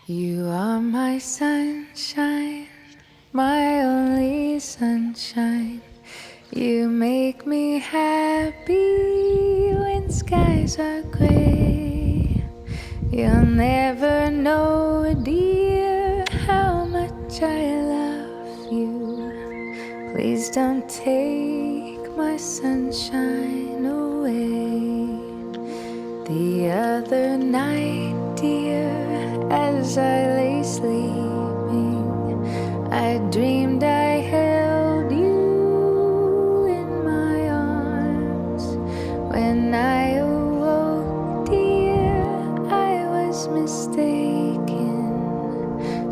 You are my sunshine, my only sunshine. You make me happy when skies are gray. You'll never know, dear, how much I love you. Please don't take my sunshine away. The other night, dear, as I lay sleeping, I dreamed I held you in my arms. When I awoke, dear, I was mistaken.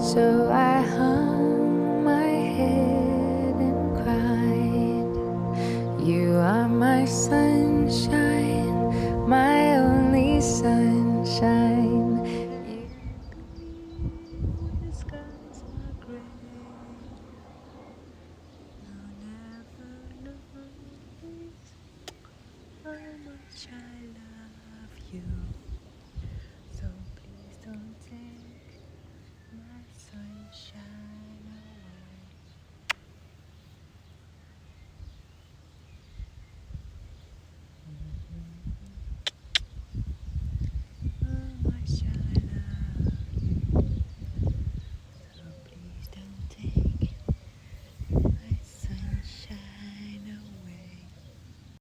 So I hung my head and cried. You are my sunshine, my only sunshine. The skies are gray. You'll never know how much I love you. So please don't take